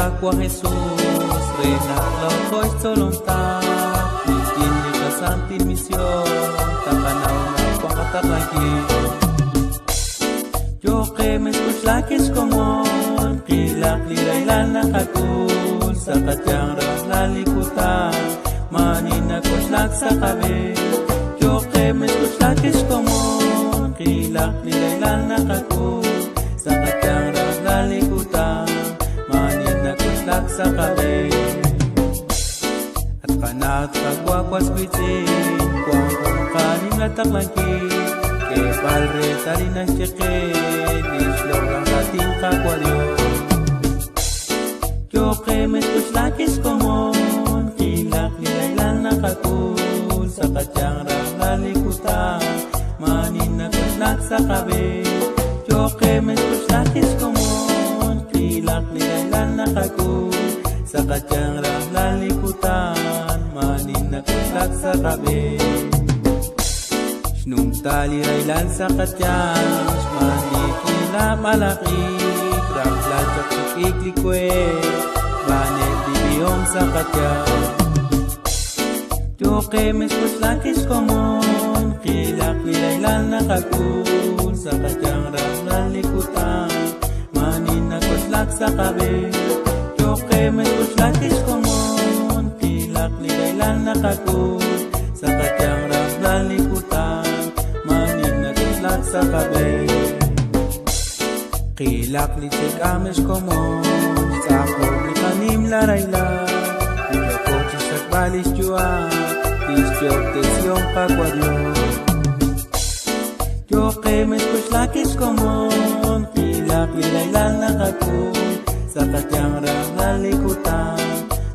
Kakwa Jesús, reina loco es solonta, tiene casantin misión, tapanaw na pangkatarlaki. Yo que me escuchlaquis comon, kilak lirailan nakatul, sa katyang nalikutan, manina kuslak sa kabe. Yo que me escuchlaquis comon, kilak lirailan nakatul, sa katyang nalikutan, manina kuslak sa kabe. At kanat kagwakwas bitin, kuwang kumakanin na taklangkin, que padre tarinas cheque, islong lang ating kakwaryo. Yo que me escuchlaquis comon, kilak nilailan nakatul, sa katyang nalikutan, manin na kuslak sa kabe. Yo que me escuchlaquis comon, kilak nilailan nakatul, sa katyang nalikutan, manin na kuslak sa kabe. Nung talirailan sa katyang, manikila malaki, kraplat at iklikwe, banet dibiyong sa katyang. Yo que me escuchlaquis comon, kilak nilailan nakakul, sa katyang nalikutan, manin na kuslak sa kabe. Yo que me escuchlaquis comon, kilak nilailan nakakul, sa katyang nalikutan, sa kabe. Kilak litik ames komon, sa akong ikanim larayla, ilo kochis at balis juan, tisyok tisyong kakwadyo. Yo que me escuchlaquis comon, kilak lilaylan nakakul, sa katyang nalikutan,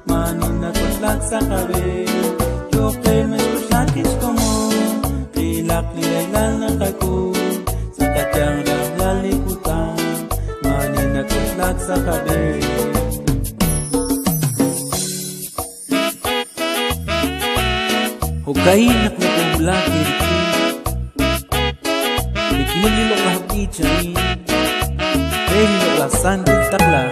manin na kuslak sa kabe. Yo que me escuchlaquis comon, kilak lilaylan nakakul, sa katyang nalikutan, manin na kuslak sa kabe. Hukahinak na kumulak kiriki, bikinililo kahapichay, relilo lasan takla.